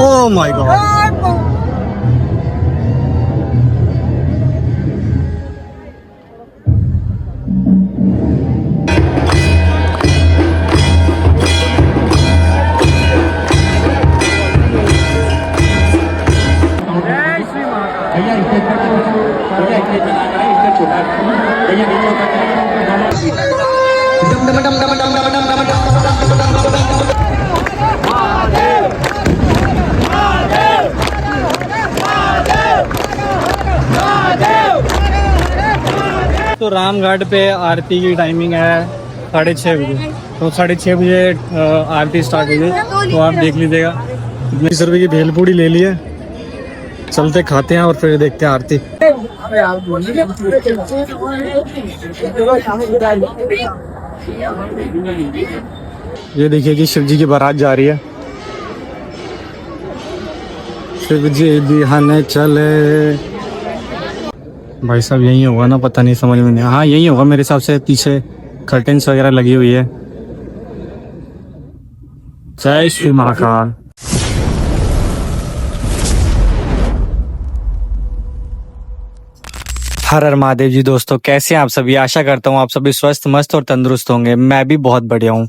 Oh my God. तो रामघाट पे आरती की टाइमिंग है 6:30 बजे। तो 6:30 बजे आरती स्टार्ट हुई है, तो आप देख लीजिएगा। 20 रुपये की भेलपूड़ी ले लिए, चलते खाते हैं और फिर देखते हैं आरती। ये देखिए कि शिव जी की बारात जा रही है। शिव जी बिहाने चले। भाई साहब यही होगा ना, पता नहीं, समझ में नहीं। हाँ यही होगा मेरे हिसाब से, पीछे कर्टेन्स वगैरह लगी हुई है। जय श्री महाकाल। हर हर महादेव जी। दोस्तों कैसे हैं आप सभी? आशा करता हूँ आप सभी स्वस्थ मस्त और तंदुरुस्त होंगे। मैं भी बहुत बढ़िया हूँ।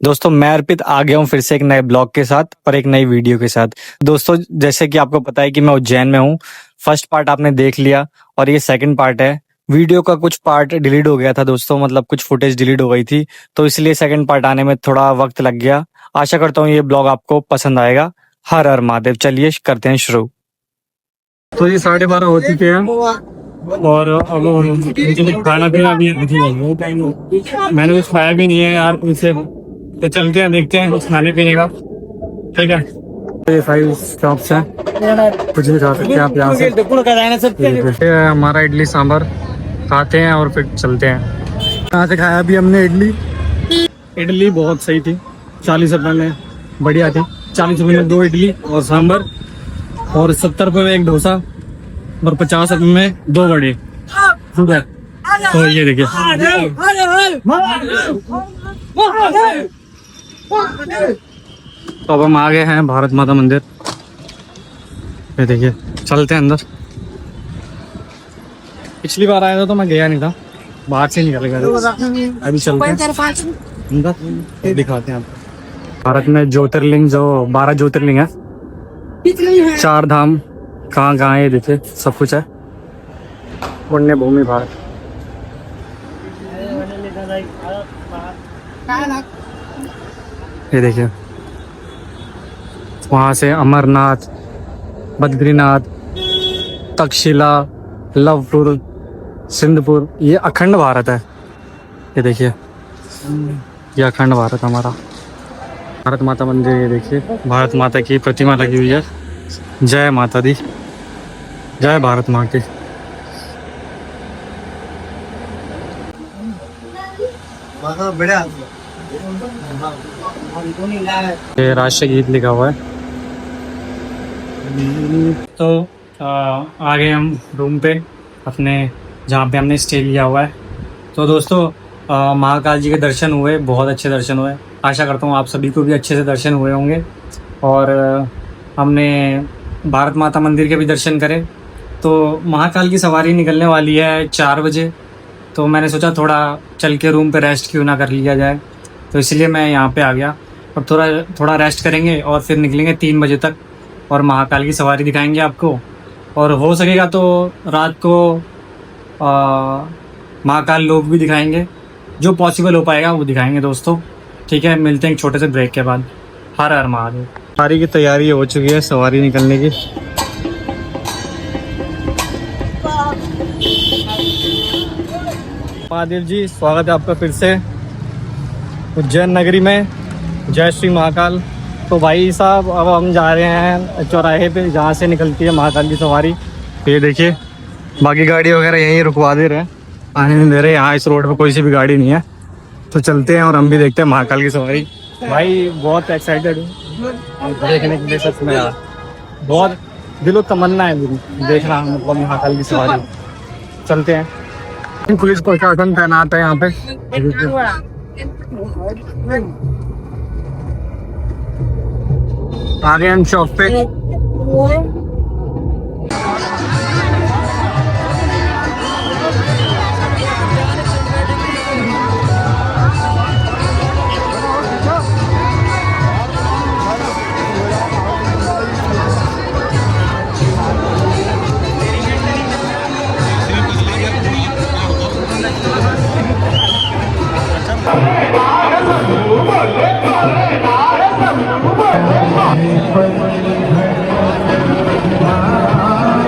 दोस्तों मैं अर्पित आ गया हूँ फिर से एक नए ब्लॉग के साथ और एक नई वीडियो के साथ। दोस्तों जैसे कि आपको पता है कि मैं उज्जैन में हूँ। फर्स्ट पार्ट आपने देख लिया और ये सेकंड पार्ट है। वीडियो का कुछ पार्ट डिलीट हो गया था दोस्तों, मतलब कुछ फुटेज डिलीट हो गई थी, तो इसलिए सेकंड पार्ट आने में थोड़ा वक्त लग गया। आशा करता हूँ ये ब्लॉग आपको पसंद आएगा। हर हर महादेव। चलिए करते हैं शुरू। तो ये 12:30 हो चुके हैं और अब मुझे खाना पीना भी मैंने कुछ खाया भी नहीं है यार इसे। तो चलते हैं, देखते हैं कुछ खाने पीने का। ठीक है, ये 5 शॉप्स हैं, कुछ भी खा सकते हैं आप यहाँ से। हमारा इडली सांभर खाते हैं और फिर चलते हैं। यहाँ से खाया भी हमने इडली। इडली बहुत सही थी, 40 रुपये में बढ़िया थी। 40 रुपये में 2 इडली और सांभर, और 70 रुपये में 1 डोसा, और 50 रुपये में 2 वड़े। तो ये देखिए, तो अब हम आ गए हैं भारत माता मंदिर। ये देखिए, चलते हैं अंदर। पिछली बार आया था तो मैं गया नहीं था, बाहर से निकल गया। अभी चलते हैं अंदर, दिखाते हैं आपको। भारत में ज्योतिर्लिंग, जो 12 ज्योतिर्लिंग है, 4 धाम कहाँ कहाँ है, देखिए सब कुछ है। पुण्य भूमि भारत। ये देखिए, वहाँ से अमरनाथ, बद्रीनाथ, तक्षशिला, लवपुर, सिंधपुर, ये अखंड भारत है। ये देखिए, ये अखंड भारत हमारा। भारत माता मंदिर, ये देखिए भारत माता की प्रतिमा लगी हुई है। जय माता दी, जय भारत माँ की। ये राष्ट्रीय गीत लिखा हुआ है। तो आ गए हम रूम पे अपने, जहाँ पे हमने स्टे लिया हुआ है। तो दोस्तों महाकाल जी के दर्शन हुए, बहुत अच्छे दर्शन हुए। आशा करता हूँ आप सभी को भी अच्छे से दर्शन हुए होंगे। और हमने भारत माता मंदिर के भी दर्शन करें। तो महाकाल की सवारी निकलने वाली है 4 बजे, तो मैंने सोचा थोड़ा चल के रूम पे रेस्ट क्यों ना कर लिया जाए, तो इसलिए मैं यहाँ पे आ गया। और थोड़ा रेस्ट करेंगे और फिर निकलेंगे 3 बजे तक, और महाकाल की सवारी दिखाएंगे आपको। और हो सकेगा तो रात को महाकाल लोक भी दिखाएंगे, जो पॉसिबल हो पाएगा वो दिखाएंगे दोस्तों। ठीक है, मिलते हैं एक छोटे से ब्रेक के बाद। हर हर महादेव। सवारी की तैयारी हो चुकी है, सवारी निकलने की। महादेव जी, स्वागत है आपका फिर से उज्जैन नगरी में। जय श्री महाकाल। तो भाई साहब अब हम जा रहे हैं चौराहे पे, जहाँ से निकलती है महाकाल की सवारी। ये देखिए, बाकी गाड़ी वगैरह यहीं रुकवा दे रहे हैं, आने नहीं दे रहे। यहाँ इस रोड पे कोई सी भी गाड़ी नहीं है। तो चलते हैं और हम भी देखते हैं महाकाल की सवारी। भाई बहुत एक्साइटेड हूँ देखने के लिए, सच में यार बहुत दिलो तमन्ना है मेरी देखना, मतलब महाकाल की सवारी। चलते हैं। पुलिस प्रशासन तैनात है यहाँ पे। आ गए हम शॉप पे।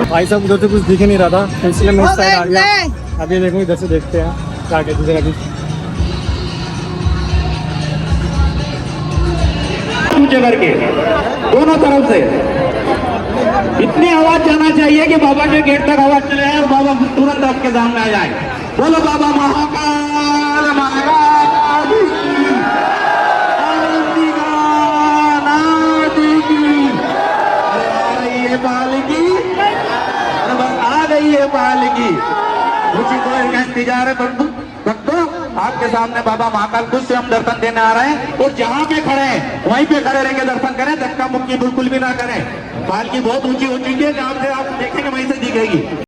भाई साहब उधर से कुछ दिख ही नहीं रहा था, इसलिए मैं इस साइड आ गया। अभी देखो इधर से देखते हैं क्या कहते हैं। अभी ऊंचे करके दोनों तरफ से इतनी आवाज जाना चाहिए कि बाबा के गेट तक आवाज चले और बाबा तुरंत आपके सामने आ जाए। बोलो बाबा महाकाल महाराज की, नाथ की। अरे आ रही है पालकी, अरे बस आ गई है पालकी। उसी को इंतजार है भक्तों, आपके सामने बाबा महाकाल खुद से हम दर्शन देने आ रहे हैं। और जहाँ पे खड़े हैं वहीं पे खड़े रह के दर्शन करें, धक्का मुक्की बिल्कुल भी ना करें। पालकी बहुत ऊंची हो चुकी है, जहाँ से आप देखेंगे वहीं से दिखेगी।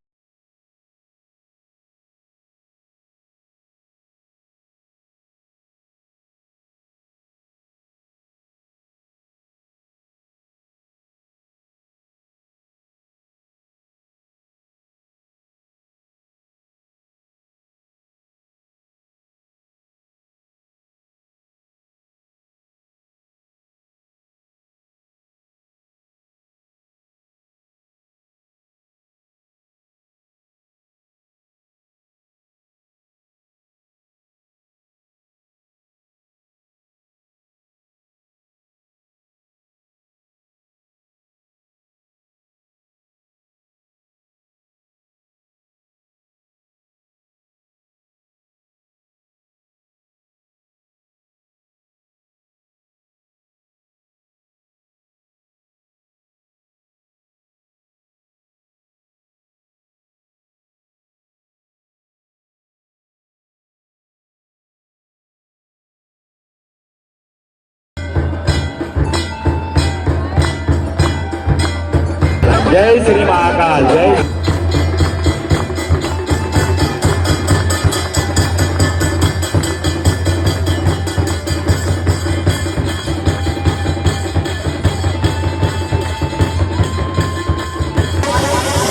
जय श्री महाकाल, जय।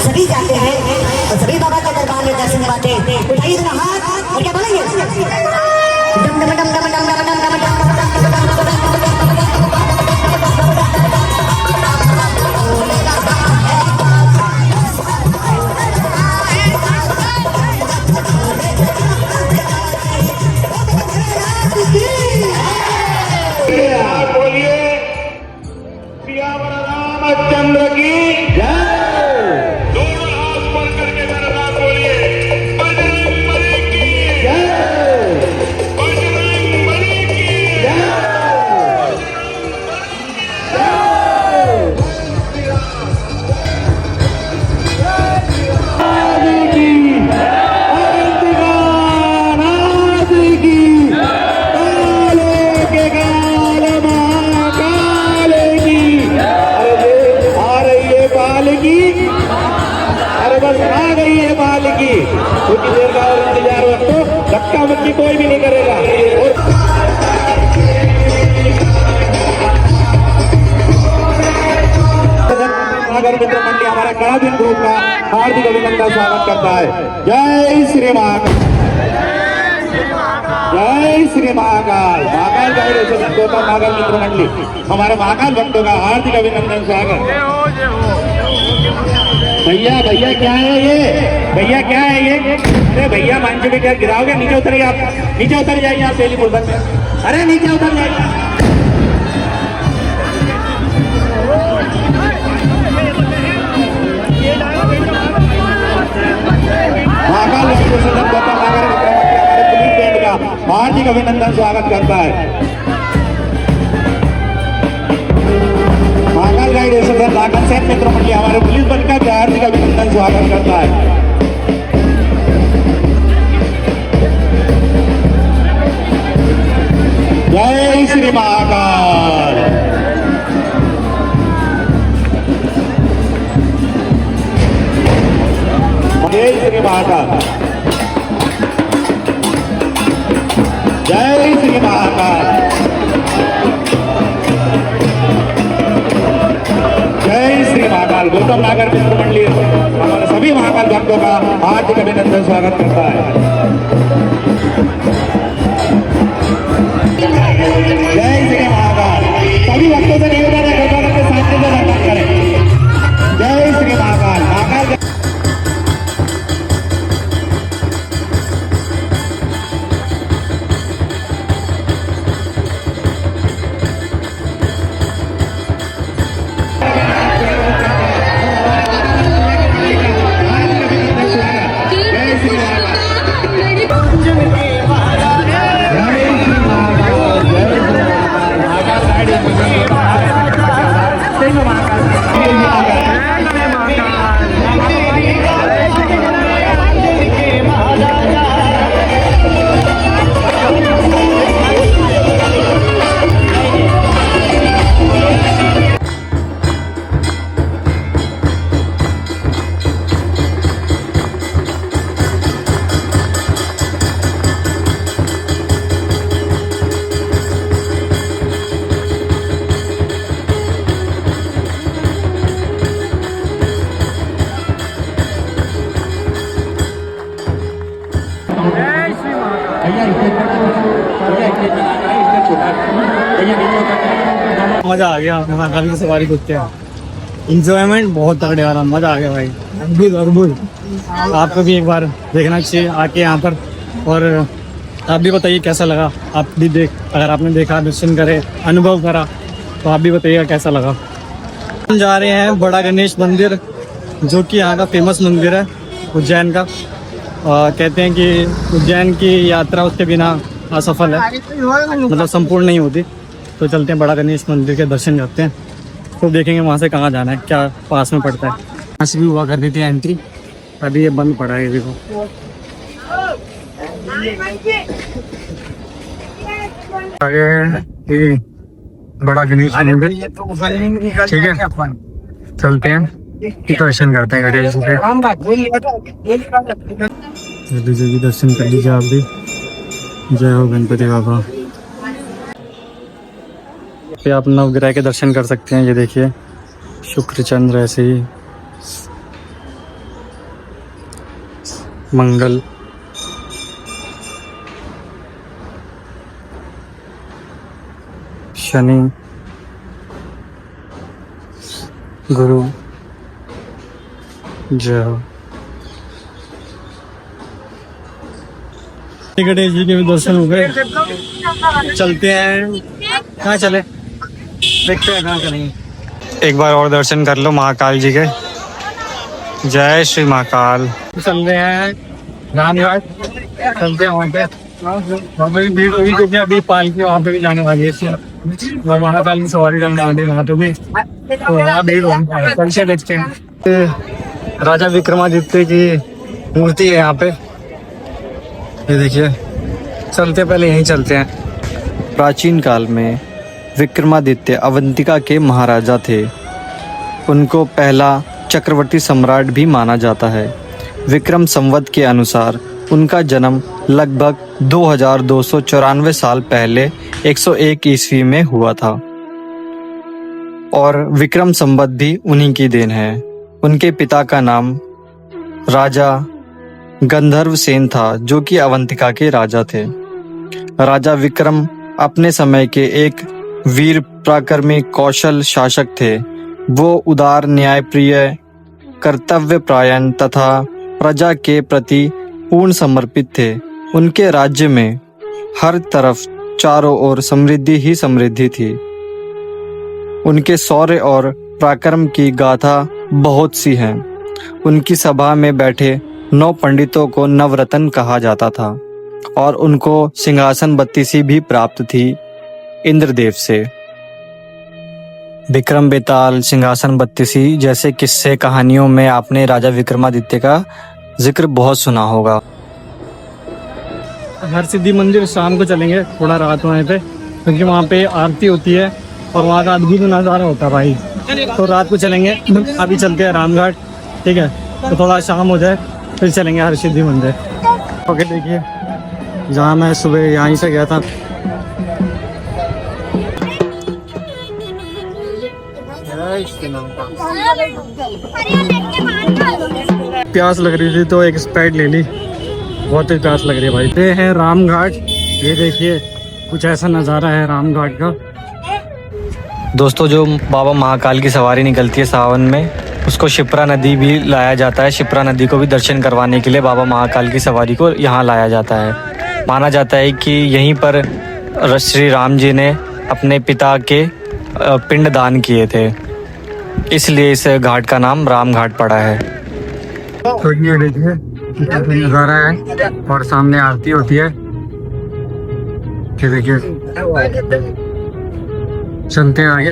सभी जाते हैं और सभी बाबा के दरबार में दर्शन पाते हैं। उठाइए अपना हाथ और क्या बोलेंगे? डम डम डम डम डम डम डम डम। रामचंद्र की जय। दोनों हाथ ऊपर करके मेरे साथ बोलिए, बजरंग बली की जय, बजरंग बली की जय। कुछ देर का और इंतजार रखो, धक्का मुक्की कोई भी नहीं करेगा। नागर मित्र मंडी हमारे कड़ाबिन ग्रुप का हार्दिक अभिनंदन स्वागत करता है। जय श्री महाकाल, जय श्री महाकाल। महाकाल गाइड एसोसिएशन नागर मित्र मंडी हमारे महाकाल भक्तों का हार्दिक अभिनंदन स्वागत। भैया भैया क्या है ये? भैया क्या है ये? अरे भैया मंच पे क्या गिराओगे? नीचे उतरिए आप, नीचे उतर जाइए आप पहली मुर्बत में। अरे नीचे उतर जाइए। महाकाल हमारे पुलिस बैंड का हार्दिक अभिनंदन स्वागत करता है। महाकाल गाइड एसोसिएशन राघव सेन मित्र मंडली हमारे पुलिस बल का भी हार्दिक अभिनंदन स्वागत करता है। जय श्री महाकाल, महाकाल, जय श्री महाकाल, जय श्री महाकाल। गौतम नागर मित्र मंडली हमारे सभी महाकाल भक्तों का हार्दिक अभिनंदन स्वागत करता है। जय श्री महाकाल। सभी भक्तों से निवेदन है कृपा करके शांति से दर्शन करें। जय श्री महाकाल। महाकाल मजा आ गया महाकाल की सवारी करते हैं। इंजॉयमेंट बहुत तगड़े वाला, मजा आ गया भाई। अद्भुत अद्भुत। आपको भी एक बार देखना चाहिए आके यहाँ पर। और आप भी बताइए कैसा लगा। आप भी अगर आपने देखा, दर्शन करे, अनुभव करा तो आप भी बताइएगा कैसा लगा। हम जा रहे हैं बड़ा गणेश मंदिर, जो कि यहाँ का फेमस मंदिर है उज्जैन का। कहते हैं कि उज्जैन की यात्रा उसके बिना असफल है, मतलब संपूर्ण नहीं होती। तो चलते हैं बड़ा गणेश मंदिर के दर्शन करते हैं, तो देखेंगे वहाँ से कहाँ जाना है, क्या पास में पड़ता है। यहाँ से भी हुआ करती थी एंट्री, अभी ये बंद पड़ा है। ये देखो आगे बड़ा गणेश मंदिर, ठीक है। चलते हैं दर्शन करते हैं गणेश जी के। जल्दी जल्दी दर्शन कर लीजिए आप भी। जय हो गणपति बाबा। पे आप नवग्रह के दर्शन कर सकते हैं। ये देखिए शुक्र चंद्र, ऐसे ही मंगल, शनि, गुरु। जय हो। गणेश जी के भी दर्शन हो गए। चलते हैं, कहाँ चले देखते हैं कहाँ करेंगे। एक बार और दर्शन कर लो महाकाल जी के। जय श्री महाकाल। चल रहे हैं रामघाट, चलते हैं वहाँ पे। वहाँ पे भी भीड़ होगी क्योंकि अभी पालकी वहाँ पे भी जाने वाली है और महाकाल की सवारी करने वाली है वहाँ पे भी, तो वहाँ भीड़ होगी। कल से देखते हैं। राजा विक्रमादित्य की मूर्ति है यहाँ पे, ये देखिए। चलते पहले यहीं चलते हैं। प्राचीन काल में विक्रमादित्य अवंतिका के महाराजा थे। उनको पहला चक्रवर्ती सम्राट भी माना जाता है। विक्रम संवत के अनुसार उनका जन्म लगभग 2294 साल पहले 101 ईस्वी में हुआ था और विक्रम संवत भी उन्हीं की देन है। उनके पिता का नाम राजा गंधर्व सेन था, जो कि अवंतिका के राजा थे। राजा विक्रम अपने समय के एक वीर पराक्रमी कौशल शासक थे। वो उदार, न्यायप्रिय, कर्तव्यपरायण तथा प्रजा के प्रति पूर्ण समर्पित थे। उनके राज्य में हर तरफ चारों ओर समृद्धि ही समृद्धि थी। उनके शौर्य और पराक्रम की गाथा बहुत सी है। उनकी सभा में बैठे 9 पंडितों को नवरत्न कहा जाता था और उनको सिंहासन बत्तीसी भी प्राप्त थी इंद्रदेव से। विक्रम बेताल, सिंहासन बत्तीसी जैसे किस्से कहानियों में आपने राजा विक्रमादित्य का जिक्र बहुत सुना होगा। हर सिद्धि मंदिर शाम को चलेंगे, थोड़ा रात होने पे, क्योंकि वहाँ पे आरती होती है और वहाँ का अद्भुत नज़ारा होता है भाई। तो रात को चलेंगे। अभी चलते हैं रामघाट, ठीक है। तो थोड़ा शाम हो जाए फिर चलेंगे हरसिद्धि मंदिर। ओके देखिए, जहाँ मैं सुबह यहीं से गया था, प्यास लग रही थी तो एक स्प्राइट ले ली। बहुत ही प्यास लग रही है भाई। ये है राम घाट, ये देखिए कुछ ऐसा नज़ारा है राम घाट का। दोस्तों जो बाबा महाकाल की सवारी निकलती है सावन में, उसको शिप्रा नदी भी लाया जाता है। शिप्रा नदी को भी दर्शन करवाने के लिए बाबा महाकाल की सवारी को यहाँ लाया जाता है। माना जाता है कि यहीं पर श्री राम जी ने अपने पिता के पिंड दान किए थे, इसलिए इस घाट का नाम राम घाट पड़ा है। तो ये देखिए नज़ारा है और सामने आरती होती है। ये देखिए, चलते हैं आगे।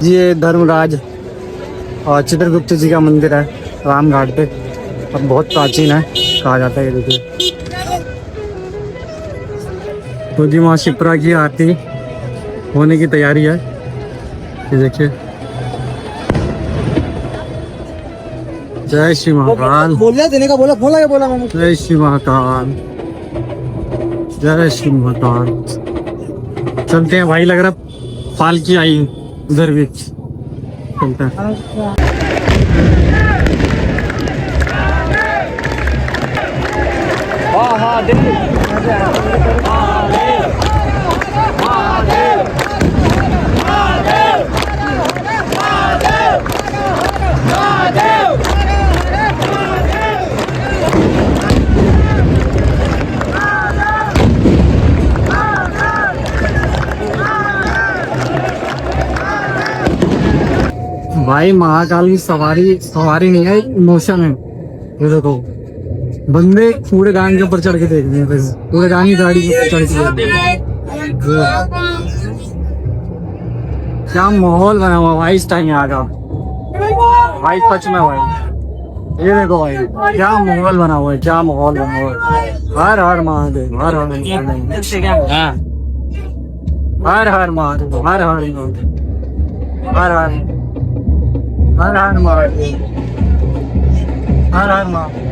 ये धर्मराज और चित्रगुप्त जी का मंदिर है राम घाट पे, अब बहुत प्राचीन है कहा जाता है। ये देखिए, तो जी माँ शिप्रा की आरती होने की तैयारी है। ये देखिए, जय श्री महाकाल। बोलिया देने का बोला, बोला क्या बोला मैंने? जय श्री महाकाल, जय श्री महाकाल। चलते हैं भाई, लग रहा पालकी आई उधर भी, चलते हैं। भाई महाकाल की सवारी नहीं है, इमोशन है। ये देखो बंदे कूड़ेदान के ऊपर चढ़ के देख रहे हैं, बस कूड़ेदान की गाड़ी के ऊपर चढ़ के। क्या माहौल बना हुआ भाई इस टाइम यहाँ का भाई, सच में भाई। ये देखो भाई क्या माहौल बना हुआ है, क्या माहौल बना हुआ है। हर हर महादेव, हर हर महादेव, हर हर महादेव, हर हर महादेव, हर हर हर हर महादेव, हर हर महादेव।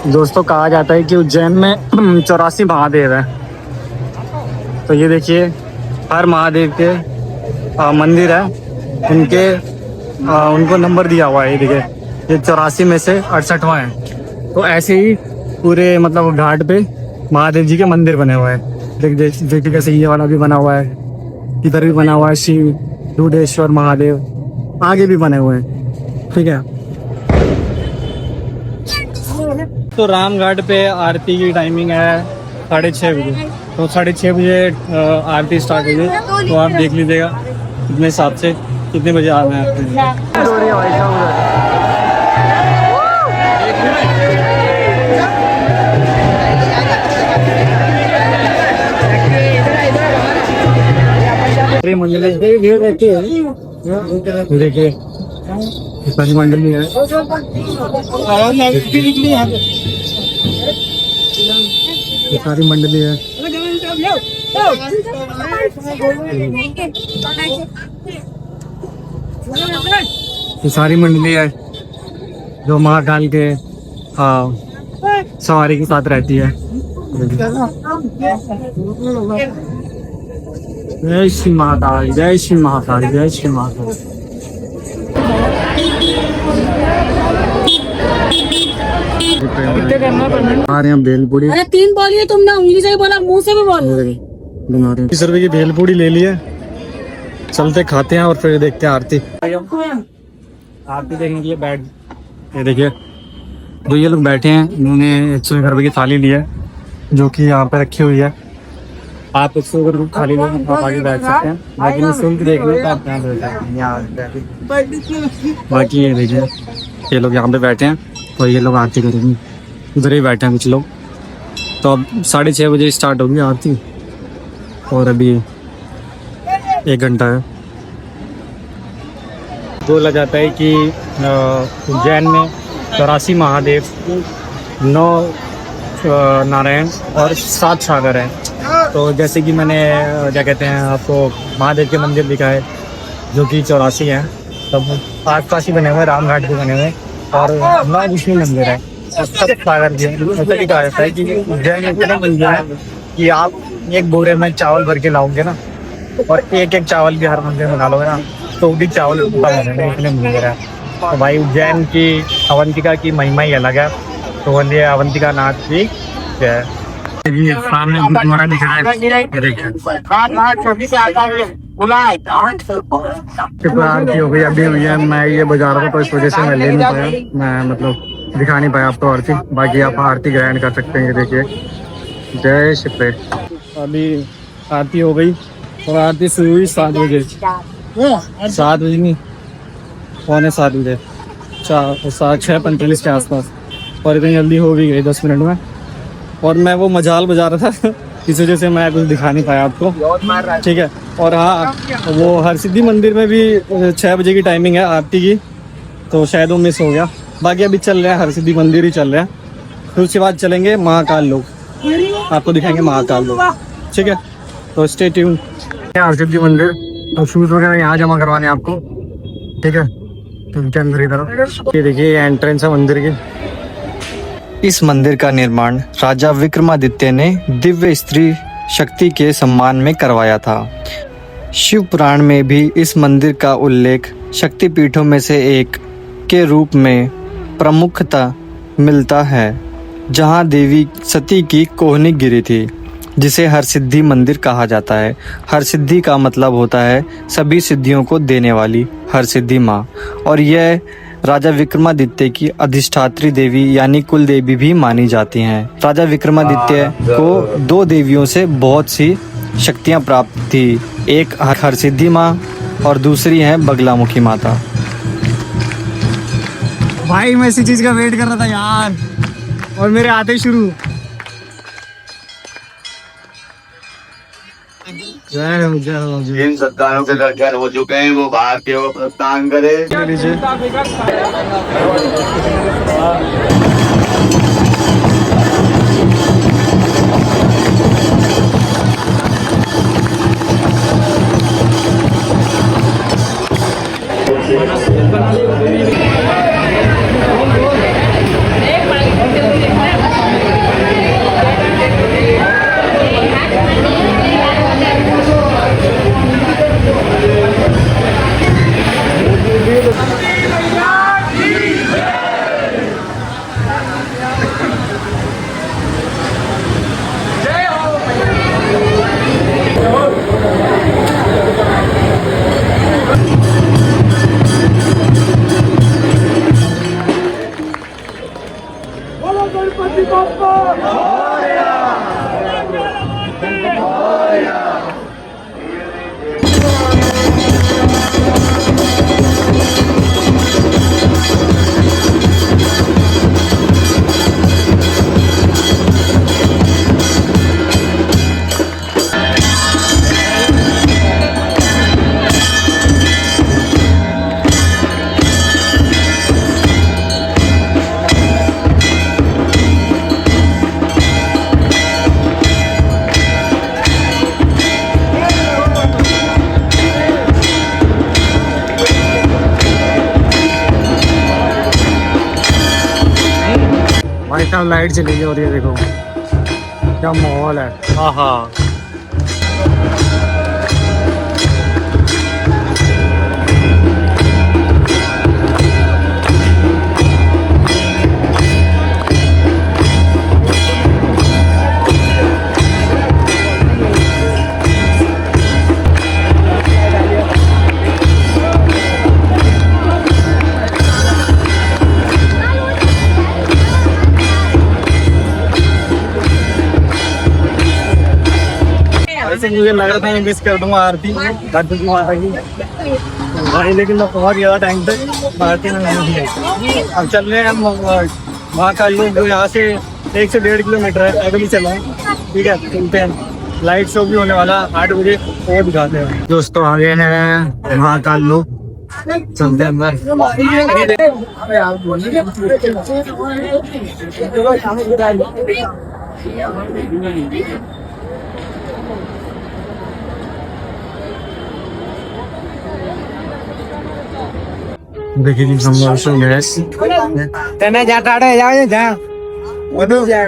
दोस्तों कहा जाता है कि उज्जैन में 84 महादेव है। तो ये देखिए हर महादेव के मंदिर है, उनको नंबर दिया हुआ है। ये देखिए, ये 84 में से 68वां है। तो ऐसे ही पूरे मतलब घाट पे महादेव जी के मंदिर बने हुए हैं। देखिए कैसे ये वाला भी बना हुआ है, इधर भी बना हुआ है शिव दूधेश्वर महादेव, आगे भी बने हुए हैं। ठीक है, तो राम घाट पे आरती की टाइमिंग है 6:30 बजे। तो 6:30 बजे आरती स्टार्ट होगी, तो आप देख लीजिएगा कितने हिसाब से कितने बजे आना है। देखिए सारी मंडली है, सारी मंडली है। ये सारी मंडली है जो महाकाल के सवारी के साथ रहती है। जय श्री महाकाल, जय श्री महाकाल, जय श्री महाकाल। हमारे यहाँ भेलपूड़ी, अरे 3 बोलिए तुमने, उंगली से ही बोला, मुंह से भी बोल। 20 रुपए की भेलपूड़ी ले ली है, चलते खाते हैं और फिर देखते हैं आरती। आरती देखने के लिए बैठ, ये देखिए जो ये लोग बैठे हैं, इन्होंने 101 रुपए की थाली ली है जो कि यहाँ पे रखी हुई है। आप इसको अगर खाली लोग आप आगे बैठ सकते हैं, बाकी निःशुल्क देखने का आप यहाँ बैठ सकते हैं। यहाँ बैठे। बाकी ये देखिए, ये लोग यहाँ पे बैठे हैं और ये लोग आरती करेंगे, उधर ही बैठे हैं कुछ लोग। तो अब 6:30 बजे स्टार्ट होगी आरती और अभी 1 घंटा है। बोला जाता है कि उज्जैन में 84 महादेव, 9 नारायण और 7 सागर हैं। तो जैसे कि मैंने क्या कहते हैं आपको महादेव के मंदिर दिखाए जो कि 84 हैं, तब आस-पास ही बने हुए, रामघाट भी बने हुए और 9 विष्णु मंदिर है और 7 सागर भी है। ऐसा भी कहा जाता है कि उज्जैन में इतने मंदिर है कि आप एक बोरे में चावल भर के लाओगे ना और एक चावल भी हर मंदिर में डालोगे ना तो भी चावल इतने मंदिर है। तो भाई उज्जैन की अवंतिका की महिमा ही अलग है। तो बोलिए अवंतिका नाथ की जय। सामने गुरुद्वारा दिख रहा है, आरती हो गई अभी हुई है। मैं ये बजा रहा था तो इस वजह से मैं ले नहीं पाया, मैं मतलब दिखा नहीं पाया आपको आरती। बाकी आप आरती ग्रहण कर सकते हैं। ये देखिए, जय श्री। अभी आरती हो गई और आरती शुरू हुई 7 बजे, 7 बजे नहीं, 6:45 बजे, 6:45 के आसपास। और इतनी जल्दी हो भी गई 10 मिनट में। और मैं वो मजाल बजा रहा था इस वजह से मैं कुछ दिखा नहीं पाया आपको, ठीक है। और हाँ, वो हरसिद्धि मंदिर में भी 6 बजे की टाइमिंग है आरती की, तो शायद वो मिस हो गया। बाकी अभी चल रहे हैं, हरसिद्धि मंदिर ही चल रहे हैं। फिर उसके बाद चलेंगे महाकाल लोग, आपको दिखाएंगे महाकाल लोग, ठीक है। तो स्टे ट्यून। हरसिद्धि मंदिर, तो शूज़ वगैरह यहाँ जमा करवाने आपको, ठीक है। तो इनके अंदर इधर ये देखिए, ये एंट्रेंस है मंदिर की। इस मंदिर का निर्माण राजा विक्रमादित्य ने दिव्य स्त्री शक्ति के सम्मान में करवाया था। शिव पुराण में भी इस मंदिर का उल्लेख शक्तिपीठों में से एक के रूप में प्रमुखता मिलता है, जहां देवी सती की कोहनी गिरी थी, जिसे हरसिद्धि मंदिर कहा जाता है। हरसिद्धि का मतलब होता है सभी सिद्धियों को देने वाली हरसिद्धि माँ, और यह राजा विक्रमादित्य की अधिष्ठात्री देवी यानी कुल देवी भी मानी जाती हैं। राजा विक्रमादित्य को 2 देवियों से बहुत सी शक्तियां प्राप्त थी, एक हरसिद्धि माँ और दूसरी है बगलामुखी माता। भाई मैं इसी चीज का वेट कर रहा था यार, और मेरे आते शुरू। जिन सत्ताओं के दर्शन हो चुके हैं वो बाहर के वो प्रस्थान करे। लाइट चली गई और ये देखो क्या माहौल है। हाँ हाँ, से मुझे लग रहा था मैं मिस कर दूंगा आरती माता की भाई, लेकिन मैं पहुंच गया टाइम तक, आरती में नहीं थी। अब चल रहे हैं हम महाकाल लोग, जो यहाँ से 1 से 1.5 किलोमीटर है, पैदल ही चला है। ठीक है, चलते हैं। लाइट शो भी होने वाला 8 बजे, वो दिखाते हैं। दोस्तों आ गए हैं महाकाल लोग, चलते हैं अंदर। देखिए जी हम दर्शन गए तेने जाता है जाओ जा वो जा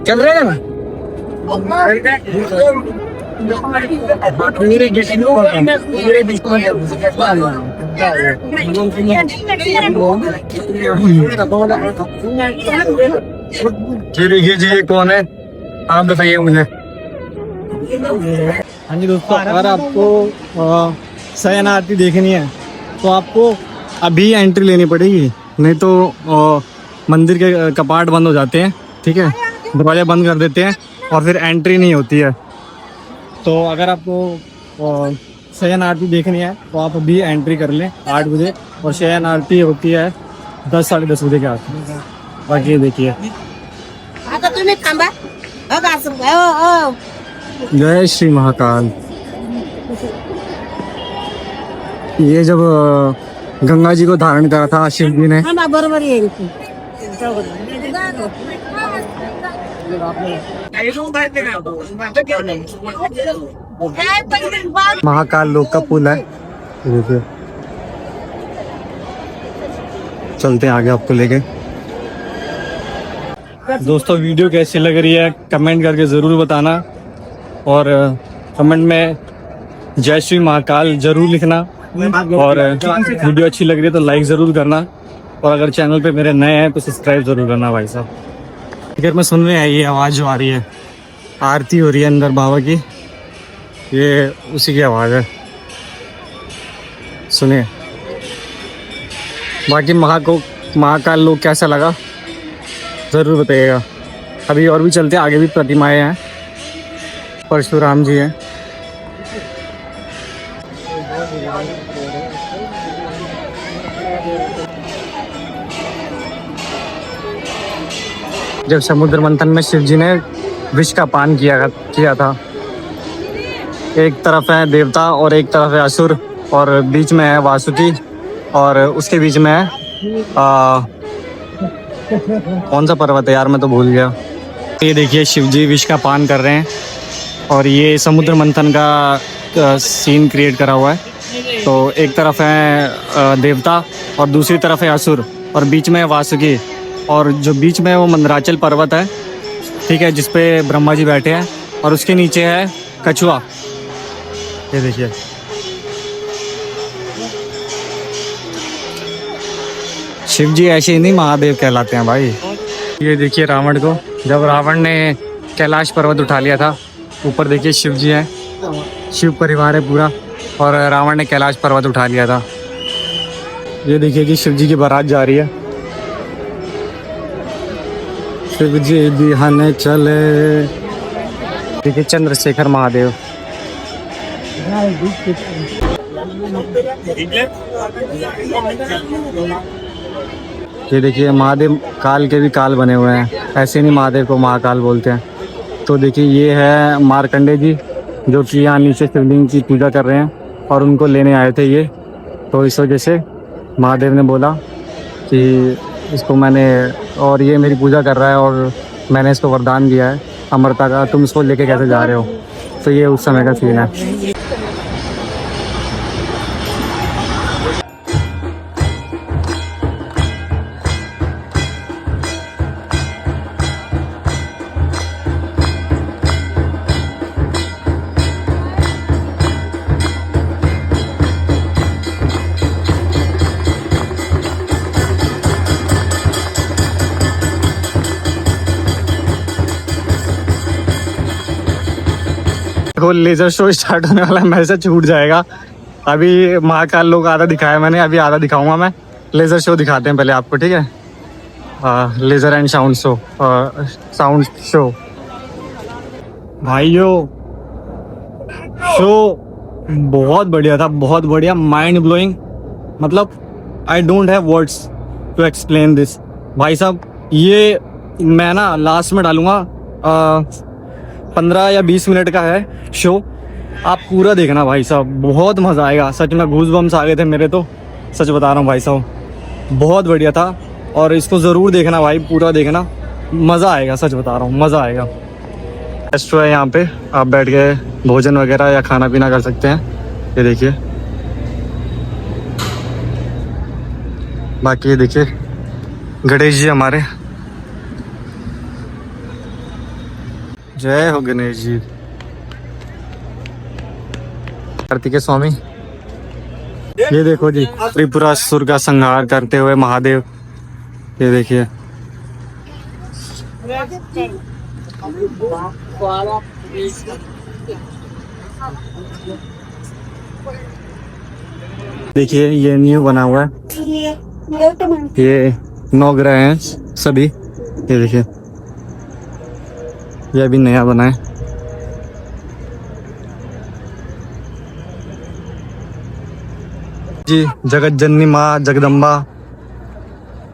चल रहे हैं मेरे ये जी कौन है आप बताइए मुझे। हाँ जी दोस्तों, अगर आपको शयन आरती देखनी है तो आपको अभी एंट्री लेनी पड़ेगी, नहीं तो मंदिर के कपाट बंद हो जाते हैं। ठीक है, दरवाजा बंद कर देते हैं और फिर एंट्री नहीं होती है। तो अगर आपको शयन आरती देखनी है तो आप अभी एंट्री कर लें 8 बजे, और शयन आरती होती है 10 साढ़े 10 बजे के आसपास। बाकी ये देखिए। जय श्री महाकाल। ये जब गंगा जी को धारण करा था शिव जी ने, महाकाल लोक का पुल है। चलते हैं आगे आपको लेके। दोस्तों वीडियो कैसी लग रही है कमेंट करके ज़रूर बताना, और कमेंट में जय श्री महाकाल जरूर लिखना, और वीडियो अच्छी लग रही है तो लाइक ज़रूर करना, और अगर चैनल पे मेरे नए हैं तो सब्सक्राइब ज़रूर करना भाई साहब। अगर मैं सुन रहे हैं ये आवाज़ जो आ रही है, आरती हो रही है अंदर बाबा की, ये उसी की आवाज़ है, सुनिए। बाकी महाकाल लोग कैसा लगा ज़रूर बताइएगा। अभी और भी चलते हैं, आगे भी प्रतिमाएँ हैं, परशुराम जी हैं। जब समुद्र मंथन में शिव जी ने विष का पान किया था, एक तरफ है देवता और एक तरफ है असुर, और बीच में है वासुकी, और उसके बीच में है कौन सा पर्वत है यार, मैं तो भूल गया। ये देखिए शिव जी विष का पान कर रहे हैं, और ये समुद्र मंथन का सीन क्रिएट करा हुआ है। तो एक तरफ है देवता और दूसरी तरफ है असुर, और बीच में है वासुकी, और जो बीच में है वो मंदराचल पर्वत है। ठीक है, जिसपे ब्रह्मा जी बैठे हैं, और उसके नीचे है कछुआ। ये देखिए शिव जी ऐसे ही नहीं महादेव कहलाते हैं भाई। ये देखिए रावण को, जब रावण ने कैलाश पर्वत उठा लिया था, ऊपर देखिए शिव जी हैं, शिव परिवार है पूरा, और रावण ने कैलाश पर्वत उठा लिया था। ये देखिए जी शिव जी की बारात जा रही है, शिव जी बिहाने चले। देखिए चंद्रशेखर महादेव। ये देखिए महादेव काल के भी काल बने हुए हैं, ऐसे नहीं महादेव को महाकाल बोलते हैं। तो देखिए ये है मार्कंडे जी, जो कि यहाँ नीचे शिवलिंग की पूजा कर रहे हैं, और उनको लेने आए थे ये। तो इस वजह से महादेव ने बोला कि इसको मैंने, और ये मेरी पूजा कर रहा है और मैंने इसको वरदान दिया है अमरता का, तुम इसको लेके कैसे जा रहे हो। तो ये उस समय का सीन है। लेजर शो स्टार्ट होने वाला है, मैसेज छूट जाएगा। अभी महाकाल लोग आधा दिखाया मैंने, अभी आधा दिखाऊंगा मैं। लेजर शो दिखाते हैं पहले आपको, ठीक है। लेजर एंड साउंड शो भाइयों, शो बहुत बढ़िया था, बहुत बढ़िया, माइंड ब्लोइंग। मतलब I don't have words to explain this. भाई साहब, ये मैं ना लास्ट में डालूंगा, 15 या 20 मिनट का है शो, आप पूरा देखना भाई साहब, बहुत मज़ा आएगा। सच में गूज बम्स आ गए थे मेरे तो, सच बता रहा हूँ भाई साहब, बहुत बढ़िया था। और इसको ज़रूर देखना भाई, पूरा देखना, मज़ा आएगा, सच बता रहा हूँ, मज़ा आएगा। रेस्टो है यहाँ पे, आप बैठ के भोजन वगैरह या खाना पीना कर सकते हैं। ये देखिए, बाकी ये देखिए गणेश जी हमारे, जय हो गणेश जी। कार्तिकेय स्वामी, ये देखो जी, त्रिपुरासुर का संहार करते हुए महादेव, ये देखिए। देखिए ये न्यू बना हुआ है, ये 9 ग्रह हैं सभी, ये देखिए, ये अभी नया बना है। जी, जगत जननी माँ जगदम्बा,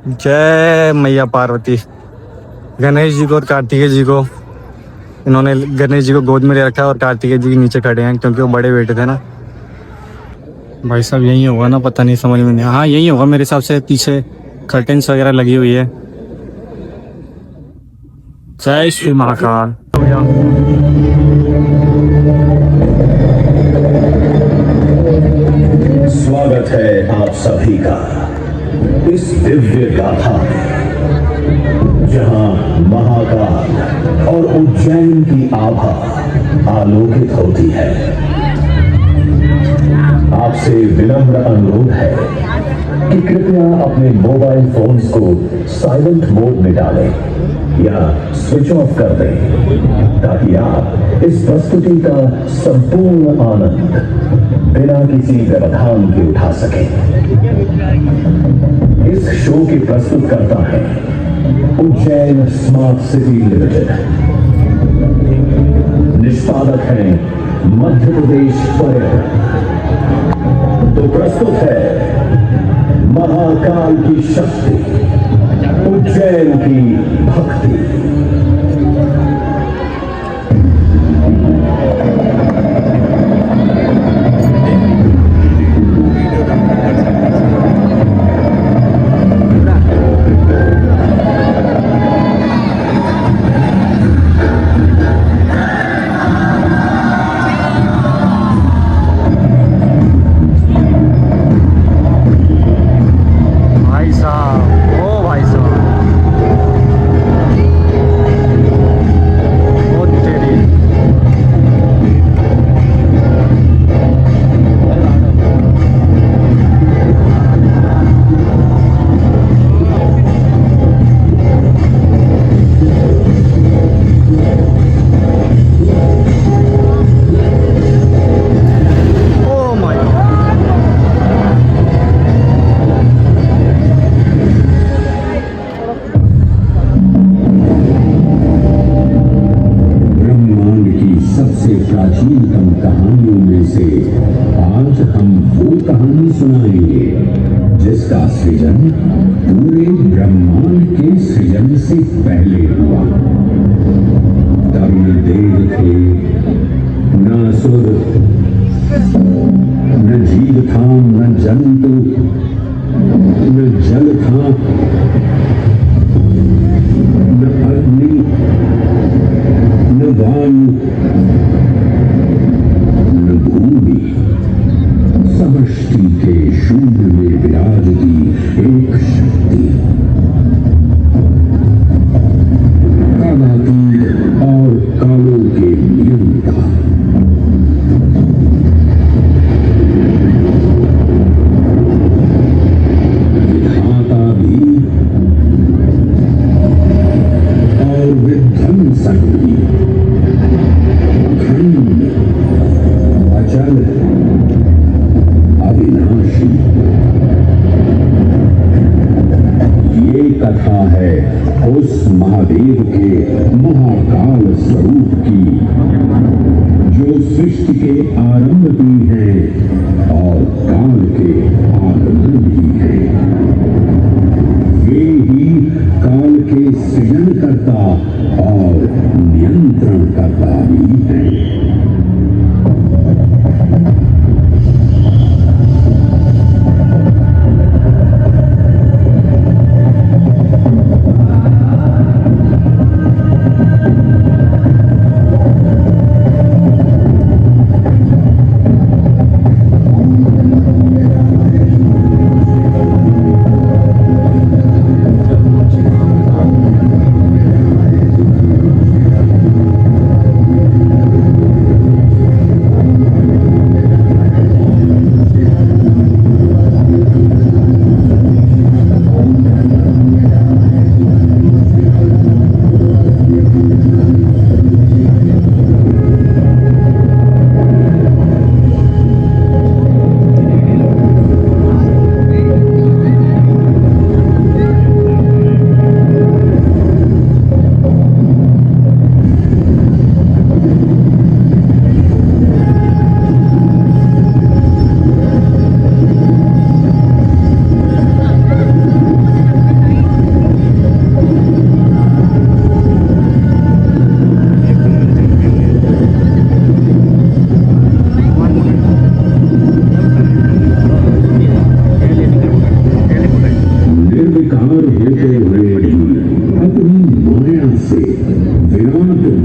जय मैया पार्वती। गणेश जी को और कार्तिकेय जी को, इन्होंने गणेश जी को गोद में ले रखा है और कार्तिकेय जी के नीचे खड़े हैं क्योंकि वो बड़े बेटे थे ना। भाई साहब यही होगा ना, पता नहीं, समझ में नहीं। हाँ यही होगा मेरे हिसाब से, पीछे कर्टेन्स वगैरह लगी हुई है। जय श्री महाकाल। स्वागत है आप सभी का इस दिव्य गाथा में, जहां महाकाल और उज्जैन की आभा आलोकित होती है। आपसे विनम्र अनुरोध है कि कृपया अपने मोबाइल फोन्स को साइलेंट मोड में डालें या स्विच ऑफ कर दें, ताकि आप इस प्रस्तुति का संपूर्ण आनंद बिना किसी व्यवधान के उठा सकें। इस शो के प्रस्तुतकर्ता हैं उज्जैन स्मार्ट सिटी लिमिटेड, निष्पादक हैं मध्य प्रदेश पर्यटन। तो प्रस्तुत है महाकाल की शक्ति, उज्जैन की भक्ति। भाई साहब, ओ भाई साहब, बहुत तेरी। Oh my God. ब्रह्मांड की सबसे प्राचीनतम कहानियों में से आज हम वो कहानी सुनाएंगे जिसका सृजन पूरे ब्रह्मांड के सृजन से पहले हुआ। तब न देव थे, न असुर, न जीव था, न जंतु, न जल था, न अग्नि, न वायु, न भूमि। समष्टि के शून्य में विराजती एक शक्ति, कालातीत और कालों के नियंता। विधाता भी और विध्वंसक भी, अखंड, अचल, अविनाशी। ये कथा है महाकाल स्वरूप की, जो सृष्टि के आरंभ भी हैं और काल के आगमन भी हैं। वे ही काल के सृजनकर्ता और नियंत्रणकर्ता भी हैं।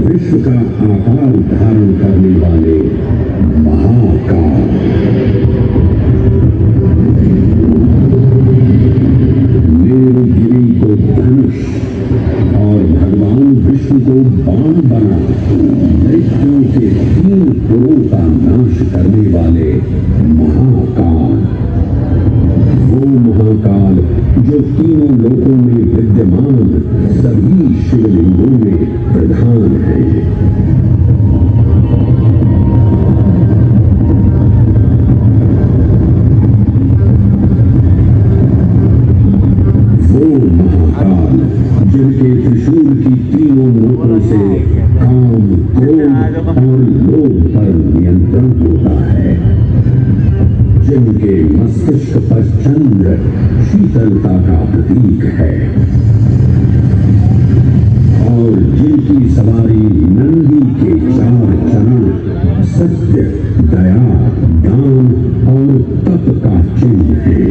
विश्व का आकार धारण करने वाले महाकाल, नीलगिरी को धनुष और भगवान विष्णु को बाण बना मृत्युओं के 3 पुरों का नाश करने वाले महाकाल, वो महाकाल जो तीनों लोकों में विद्यमान सभी शिवलिंगों में प्रधान है। वो महाकाल जिनके त्रिशूल की तीनों नोकों से काम, क्रोध और लोभ पर नियंत्रण होता है, जिनके मस्तिष्क पर चंद्र शीतलता का प्रतीक है और जिनकी सवारी नंदी के 4 चरण सत्य, दया, दान और तप का चिन्ह है।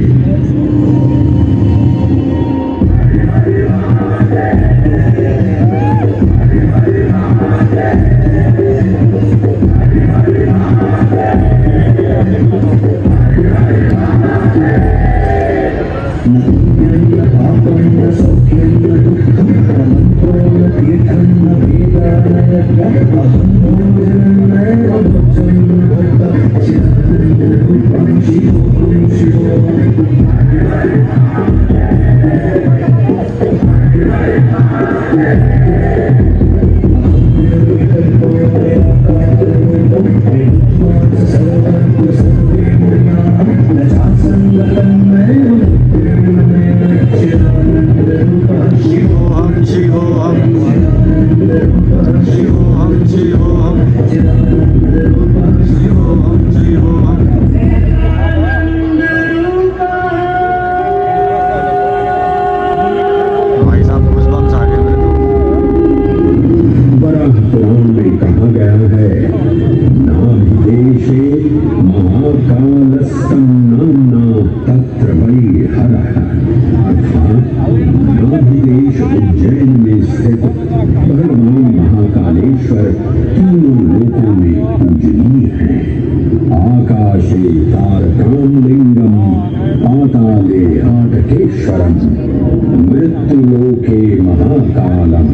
मृत्युलोके महाकालम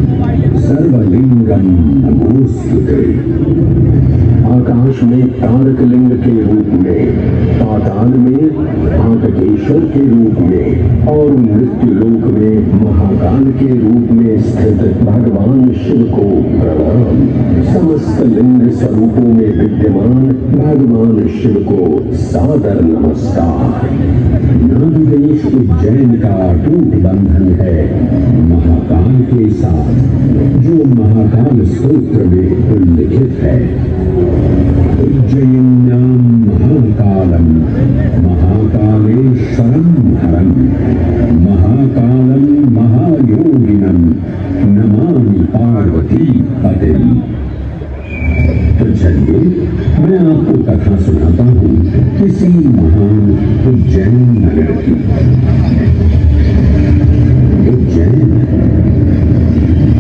सर्वलिंगम नमोस्तुते। आकाश में तारक लिंग के रूप में, पाताल में आटकेश्वर के रूप में, और मृत्यु लोक में महाकाल के रूप में स्थित भगवान शिव को प्रणाम। समस्त लिंग स्वरूपों में विद्यमान भगवान शिव को सादर नमस्कार। नाभिदेश उज्जैन का अटूट बंधन है महाकाल के साथ, जो महाकाल स्तोत्र में उल्लिखित है। उज्जयिन्यां महाकालम महाकालेश्वरम हरम महाकालम महायोगिनम नमामि पार्वती पतिम। तो चलिए मैं आपको कथा सुनाता हूँ किसी महान उज्जैन नगर की। उज्जैन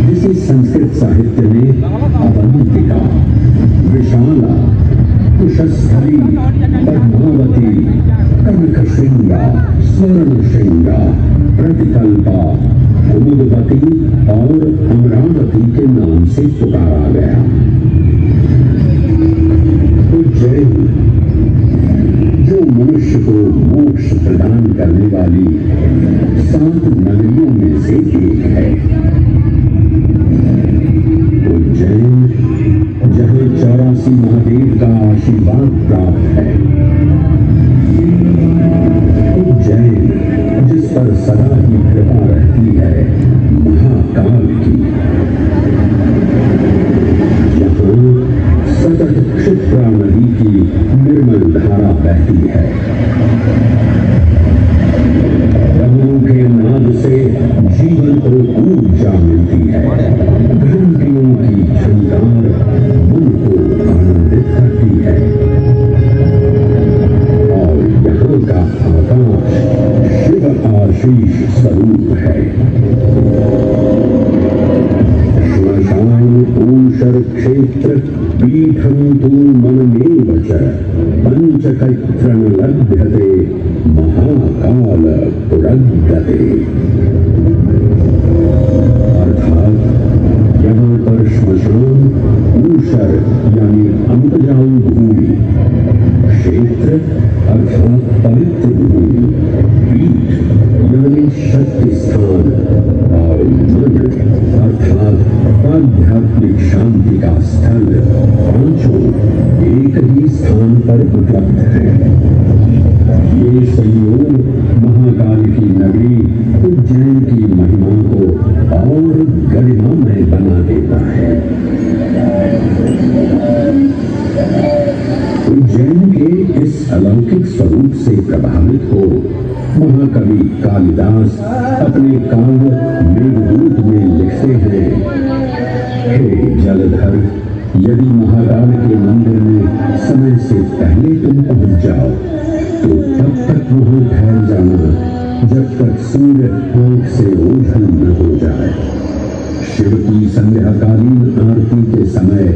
जिसे संस्कृत साहित्य में अवंतिका, विशाला, कुशस्थली, पद्मावती, कनकशृंगा, स्वर्णशृंगा, प्रतिकल्पा, कुमुदवती और अमरावती के नाम से पुकारा गया। उज्जैन जो मनुष्य को मोक्ष प्रदान करने वाली 7 नगरियों में से एक है। उज्जैन जहाँ 84 महादेव का आशीर्वाद प्राप्त है। उज्जैन जिस पर सदा ही कृपा रहती है महाकाल की। यहाँ सतत क्षिप्रा नदी की निर्मल धारा बहती है। रंगों के नाद से जीवन को ऊर्जा मिलती है। घंटियों की झंकार मन को आनंदित करती है। और यहाँ का आकाश शिव आशीष स्वरूप है। श्मशान ऊषर क्षेत्र पीठम तु मनमेव च पंचकैत्रण लभ्यते महाकाल पुरगते। अर्थात यहाँ पर श्मशान, ऊषर यानी अंतजाऊ भूमि, क्षेत्र अर्थात पवित्र भूमि, पीठ यानी शक्ति स्थान और मन अर्थात आध्यात्मिक शांति का स्थल, पांचों एक ही स्थान पर उपलब्ध है। ये संयोग महाकाल की नगरी उज्जैन की महिमा को और गरिमामय बना देता है। उज्जैन के इस अलौकिक स्वरूप से प्रभावित हो महाकवि कालिदास अपने काव्य मेघदूत में लिखते हैं, हे जलधर, यदि महाकाल के मंदिर में समय से पहले तुम पहुंच जाओ तो तब तक वहां ठहर जाना जब तक सूर्य आंख से ओझल न हो जाए। शिव की संध्याकालीन आरती के समय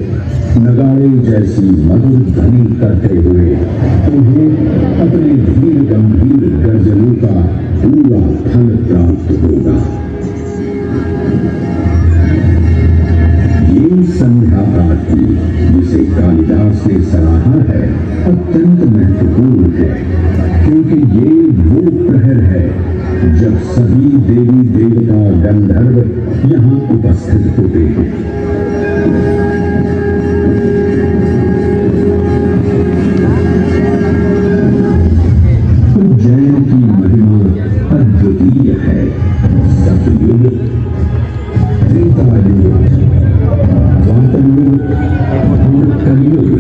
नगाड़े जैसी मधुर ध्वनि करते हुए तुम्हें अपने धीर गंभीर गर्जनों का पूरा फल प्राप्त होगा। ये संध्या आरती जिसे कालिदास ने सराहा है अत्यंत महत्वपूर्ण है, क्योंकि ये वो प्रहर है जब सभी देवी देवता गंधर्व यहाँ उपस्थित होते हैं। उज्जैन की महिमा अद्वितीय है। सतयुग, त्रेतायुग, द्वापरयुग और कलयुग,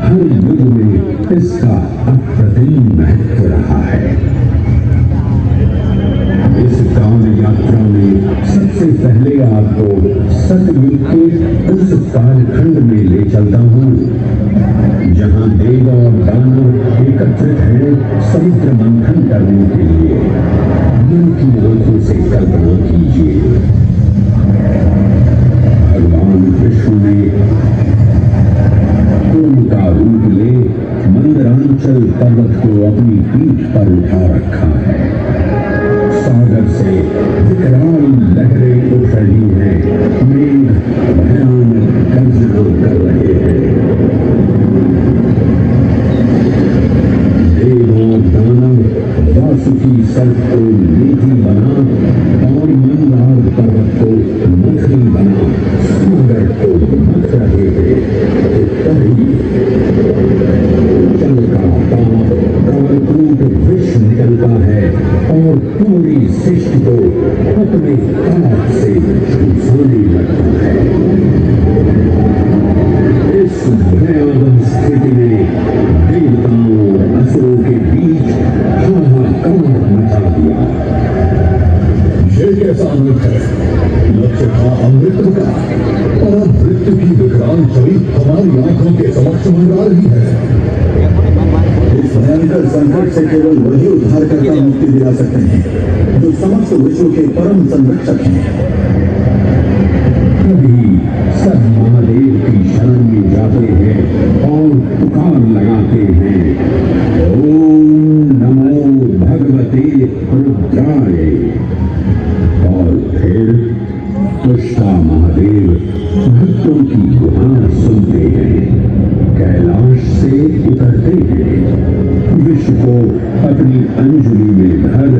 हर युग में इसका अप्रतिम महत्व रहा है। इस काल यात्रा में सबसे पहले आपको सतयुग के उस कालखंड में ले चलता हूँ जहाँ देव और दानव एकत्रित हैं समुद्र मंथन करने के लिए। मन की आंखों से कल्पना कीजिए, भगवान विष्णु ने कूर्म का रूप ले मंदरांचल पर्वत को अपनी पीठ पर उठा रखा है। सागर से विकराल लहरें उठ रही हैं, मेघ भयानक गर्जना कर रहे हैं। देव और दानव वासुकी सर्प को भगवान छवि हमारी आंखों के समक्ष मंडरा रही है। इस भयंकर संकट से केवल वही उद्धारकर्ता मुक्ति दिला सकते हैं जो समस्त विश्व के परम संरक्षक हैं। कभी सब महादेव की शरण में जाते हैं और पुकार लगाते हैं, ओम नमो भगवते रुद्राय। और फिर तुष्टा महादेव भक्तों की गुहार सुनते हैं, कैलाश से उतरते हैं, विश्व को अपनी अंजलि में भर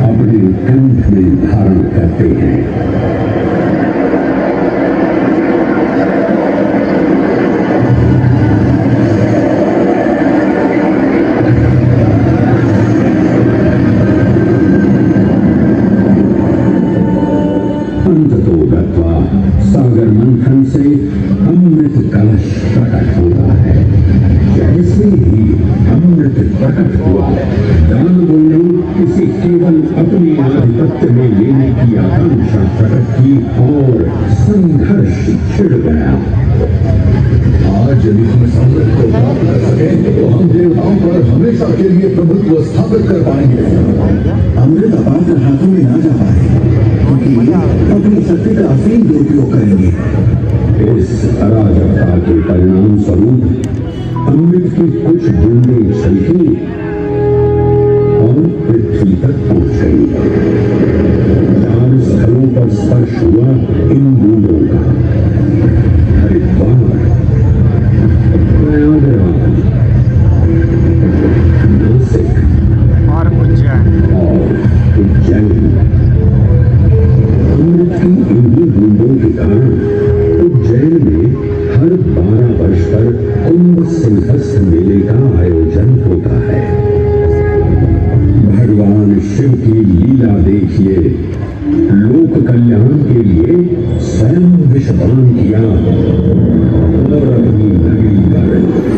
अपने कंठ में धारण करते हैं। अंततो गत्वा सागर मंथन से अमृत कलश प्रकट होता है। जैसे ही अमृत प्रकट हुआ, दानवों ने इसे केवल अपने आधिपत्य में लेने की आकांक्षा प्रकट की और संघर्ष छिड़ गया। आज यदि हम इस अमृत को प्राप्त कर सके तो हम देवताओं पर हमेशा के लिए प्रभुत्व स्थापित कर पाएंगे। अमृत अपात्र हाथों में ना जा पाए क्योंकि अपनी शक्ति का असीम दुरुपयोग करेंगे। इस अराजकता के परिणाम स्वरूप अमृत की कुछ बूंदें छलकी और पृथ्वी तक पहुंच गई। 4 स्थलों पर स्पर्श हुआ इन बूंदों का, हरिद्वार, प्रयागराज, नासिक और उज्जैन। अमृत की इन्हीं बूंदों के कारण उज्जैन में हर 12 वर्ष पर कुंभ सिंहस्थ मेले का आयोजन होता है। भगवान शिव की लीला देखिए, लोक कल्याण के लिए स्वयं विषपान किया और अपनी नगरी पर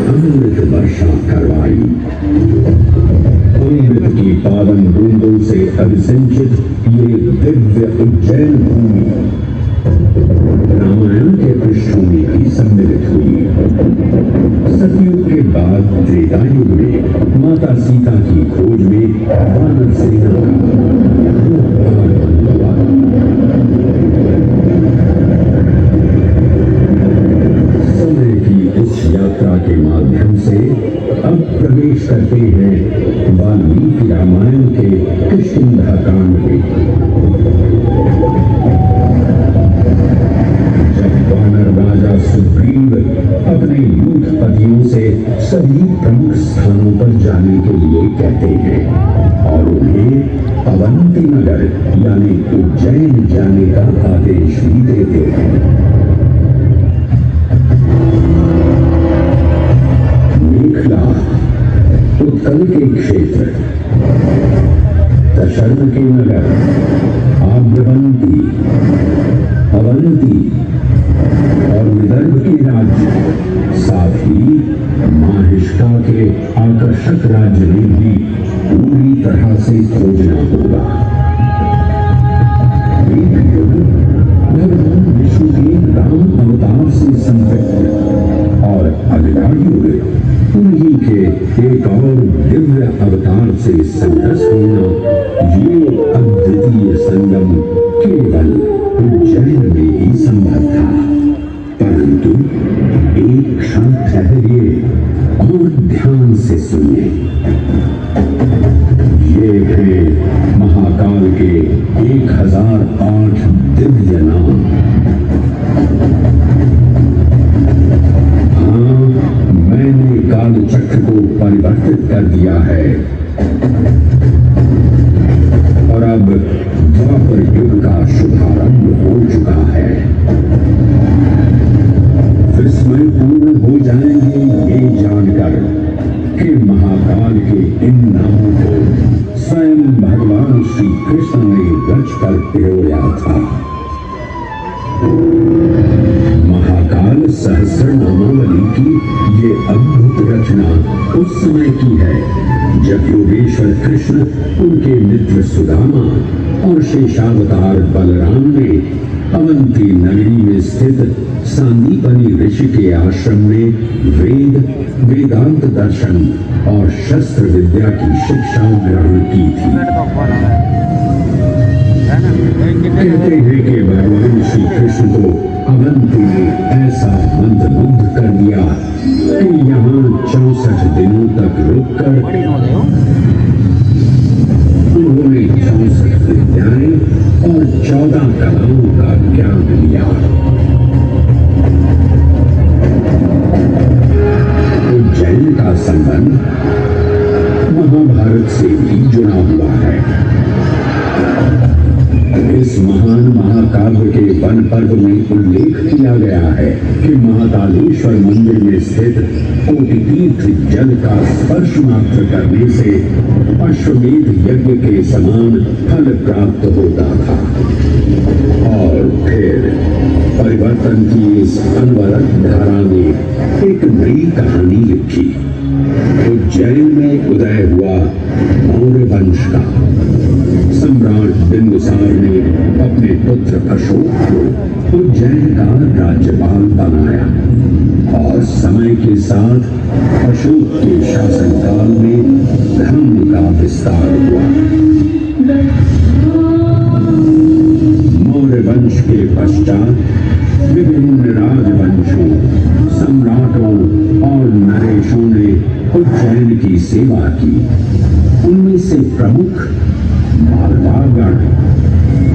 अमृत वर्षा करवाई। अमृत की पावन बूंदों से अभिसिंचित ये दिव्य उज्जैन भूमि रामायण के पृष्ठभूमि की सम्मिलित हुई। सतयुग के बाद त्रेतायुग में माता सीता की खोज में वानर सेना का हुआ। समय की इस यात्रा के माध्यम से अब प्रवेश करते हैं वाल्मीकि रामायण के किष्किंधा कांड में। राजा सुग्रीव अपने यूथपतियों से सभी प्रमुख स्थानों पर जाने के लिए कहते हैं और उन्हें अवंती नगर यानी उज्जैन जाने का आदेश भी देते हैं। मेखला उत्कल के क्षेत्र, दशरथ के नगर, आद्रवंती, अवंती और विदर्भ के राज्य, साथ ही माहिष्का के आकर्षक राज्य में भी पूरी तरह से खोजना होगा। भगवान विष्णु के राम अवतार से संपृक्त और अगला युग उन्हीं के एक और दिव्य अवतार से संतस होना, ये अद्वितीय संगम केवल उज्जैन में ही संभव था। परंतु एक क्षण ठहरिए और ध्यान से सुनिए। ये हैं महाकाल के 1008 दिव्य नाम। हाँ, मैंने काल चक्र को परिवर्तित कर दिया है और अब द्वापर युग का शुभारंभ हो चुका है। विस्मय पूर्ण हो जाएंगे ये जानकर कि महाकाल के इन नामों को स्वयं भगवान श्री कृष्ण ने रच कर पिरोया था। महाकाल सहस्र नामावली की ये अद्भुत रचना उस समय की है जब योगेश्वर कृष्ण, उनके मित्र सुदामा और शेषावतार बलराम ने अवंती नगरी में स्थित सांदीपनी ऋषि के आश्रम में वेदांत दर्शन और शस्त्र विद्या की शिक्षा ग्रहण की थी। कहते हैं कि भगवान श्री कृष्ण को अवंती ने ऐसा मंत्रमुग्ध कर दिया कि यहाँ 64 दिनों तक रुककर उन्होंने 64 विद्याएं और 14 कलाओं का ज्ञान लिया। उज्जैन का संबंध महाभारत से भी जुड़ा हुआ है। इस महान महाकाव्य के वन पर्व में उल्लेख किया गया है कि महाकालेश्वर मंदिर में स्थित कोटि तीर्थ जल का स्पर्श मात्र करने से अश्वमेध यज्ञ के समान फल प्राप्त होता था। और फिर परिवर्तन की इस अनवरत धारा ने एक नई कहानी लिखी। उज्जैन में उदय हुआ मौर्य वंश का सम्राट बिंदुसार ने अपने पुत्र अशोक को उज्जैन का राज्यपाल बनाया और समय के साथ अशोक के शासनकाल में धर्म का विस्तार हुआ। मौर्य वंश के पश्चात विभिन्न राजवंशों, सम्राटों और नरेशों ने उज्जैन की सेवा की। उनमें से प्रमुख मालवागण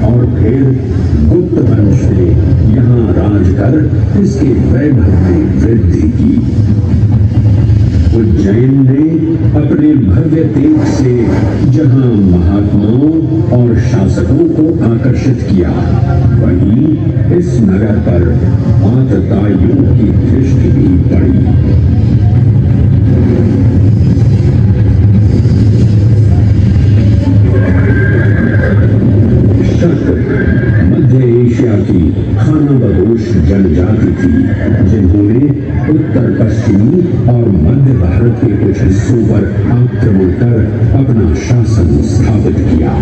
और फिर गुप्त वंश ने यहाँ राज कर इसके वैभव में वृद्धि की। उज्जैन ने अपने भव्य तेज से जहाँ महात्माओं और शासकों को आकर्षित किया, वहीं इस नगर पर आतताइयों की दृष्टि भी पड़ी। मध्य एशिया की खानाबदोश जनजाति थी, जिन्होंने उत्तर पश्चिमी और मध्य भारत के कुछ हिस्सों पर आक्रमण कर अपना शासन स्थापित किया।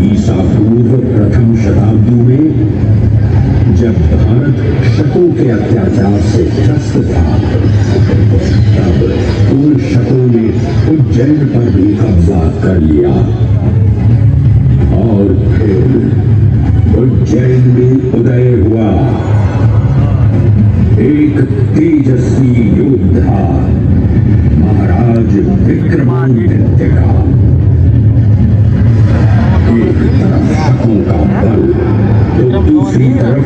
ईसा पूर्व प्रथम शताब्दी में जब भारत शकों के अत्याचार से त्रस्त था, तब उन शकों ने उज्जैन पर भी कब्जा कर लिया और फिर उज्जैन में उदय हुआ एक तेजस्वी योद्धा, महाराज विक्रमादित्य का। एक तरफ शकों का बल तो दूसरी तरफ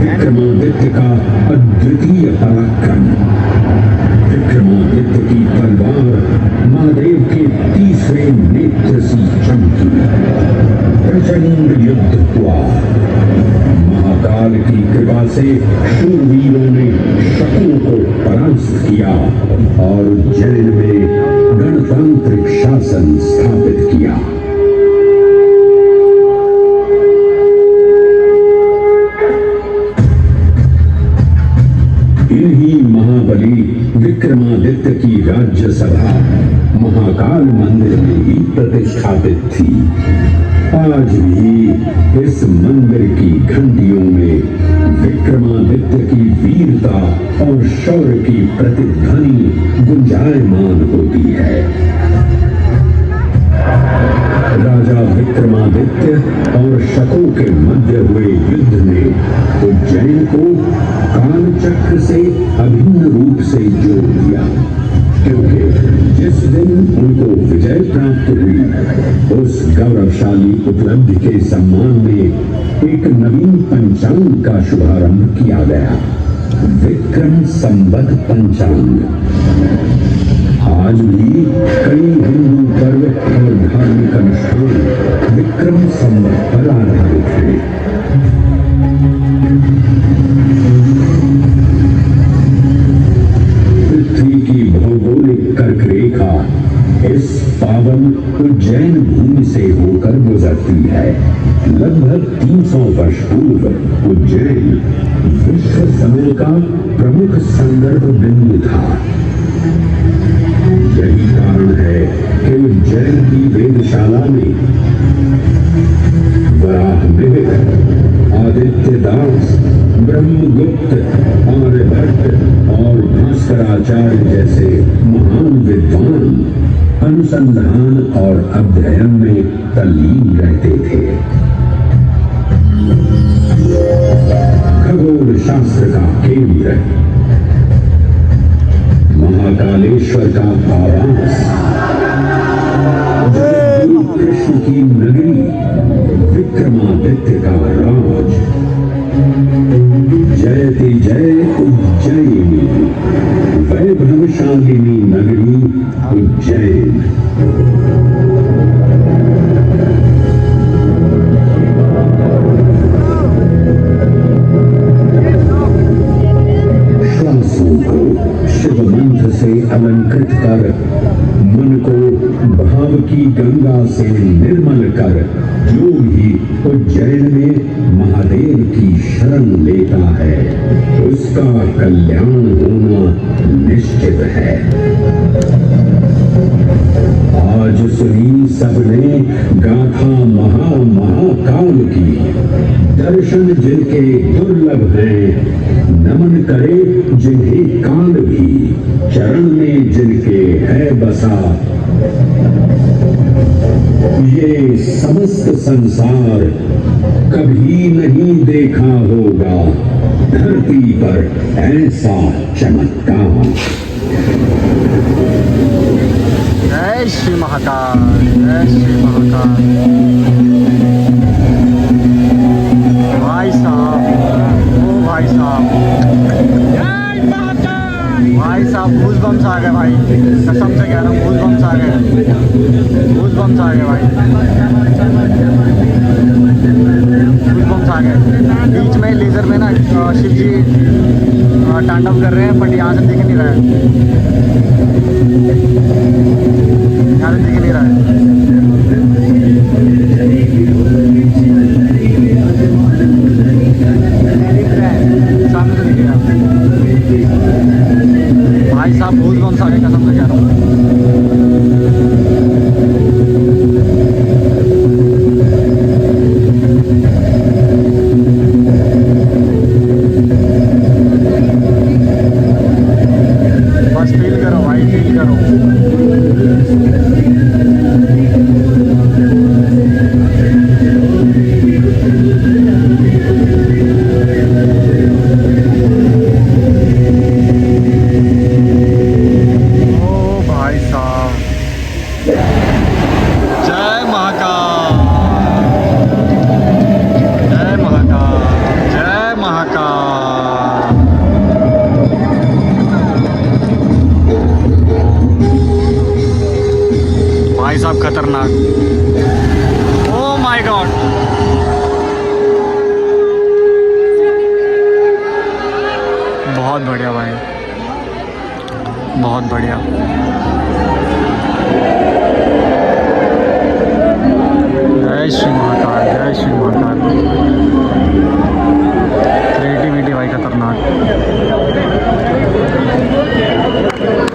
विक्रमादित्य का अद्वितीय पराक्रम। विक्रमादित्य की तलवार महादेव के तीसरे नेत्र सी चमकी। प्रचंड युद्ध हुआ। महाकाल की कृपा से शूरवीरों ने शकों को परास्त किया और उज्जैन में गणतांत्रिक शासन स्थापित किया। इन्हीं महाबली विक्रमादित्य की राज्यसभा महाकाल मंदिर में ही प्रतिष्ठापित थी। आज भी इस मंदिर की घंटियों में विक्रमादित्य की वीरता और शौर्य की प्रतिध्वनि गुंजायमान होती है। राजा विक्रमादित्य और शकों के मध्य हुए युद्ध ने उज्जैन को कालचक्र से अभिन्न रूप से जोड़ दिया, क्योंकि जिस दिन उनको विजय प्राप्त हुई, उस गौरवशाली उपलब्धि के सम्मान में एक नवीन पंचांग का शुभारंभ किया गया, विक्रम संवत पंचांग। आज भी कई हिंदू पर्व और धार्मिक अनुष्ठान विक्रम संवत पर आधारित हैं। पृथ्वी की भौगोलिक कर्क रेखा इस पावन उज्जैन भूमि से होकर गुजरती है। लगभग 300 वर्ष पूर्व उज्जैन विश्व समय का प्रमुख संदर्भ बिंदु था। यही कारण है कि उज्जैन की वेदशाला में वराह मिहिर आदित्य दास, ब्रह्मगुप्त, आर्यभट्ट और भास्कराचार्य जैसे महान विद्वान अनुसंधान और अध्ययन में तल्लीन रहते थे। खगोल शास्त्र का केंद्र, महाकालेश्वर का आवास, कृष्ण की नगरी, विक्रमादित्य का राज, जयति जय उज्जैनी, वैभवशालिनी नगरी उज्जैन। श्वासों को शिव मंत्र से अलंकृत कर, मन को भाव की गंगा से निर्मल कर, जो भी उज्जैन में महादेव की शरण लेता है उसका कल्याण होना निश्चित है। आज सुनी सबने गाथा महाकाल की, दर्शन जिनके दुर्लभ हैं, नमन करे जिन्हें काल भी, चरण में जिनके है बसा। ये समस्त संसार कभी नहीं देखा होगा धरती पर ऐसा चमत्कार। जय श्री महाकाल, जय श्री महाकाल। भाई साहब, ओ भाई साहब, जय महाकाल। भाई साहब गूज बम्स आ गए भाई, कसम से कह रहा हूँ, गूज बम्स आ गए, गूज बम्स आ गए भाई, गूज बम्स आ गए। बीच में लेजर में ना शिव जी तांडव कर रहे हैं, बट यहाँ से दिख नहीं रहा है, यहाँ से दिख नहीं रहा है। सामने से दिखेगा भाई साहब, बहुत कौन सा आगे कसम से कह रहा हूँ। बस फील करो भाई, फील करो। भाई साहब खतरनाक, ओ माय गॉड। बहुत बढ़िया भाई, बहुत बढ़िया। जय श्री महाकाल, जय श्री महाकाल। क्रिएटिविटी भाई खतरनाक।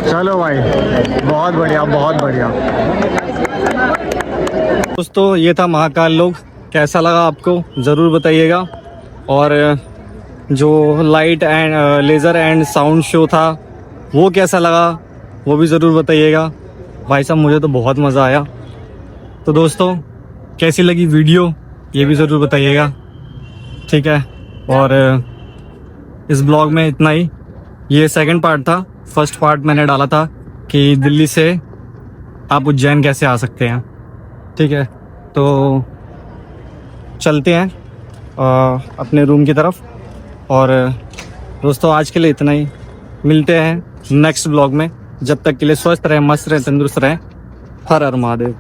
चलो भाई, बहुत बढ़िया, बहुत बढ़िया। दोस्तों ये था महाकाल लोग, कैसा लगा आपको ज़रूर बताइएगा। और जो light and laser and sound show था वो कैसा लगा वो भी ज़रूर बताइएगा। भाई साहब मुझे तो बहुत मज़ा आया। तो दोस्तों कैसी लगी वीडियो ये भी ज़रूर बताइएगा, ठीक है। और इस ब्लॉग में इतना ही, ये सेकंड पार्ट था। फर्स्ट पार्ट मैंने डाला था कि दिल्ली से आप उज्जैन कैसे आ सकते हैं, ठीक है। तो चलते हैं अपने रूम की तरफ। और दोस्तों आज के लिए इतना ही, मिलते हैं नेक्स्ट ब्लॉग में। जब तक के लिए स्वस्थ रहें, मस्त रहें, तंदुरुस्त रहें। हर हर महादेव।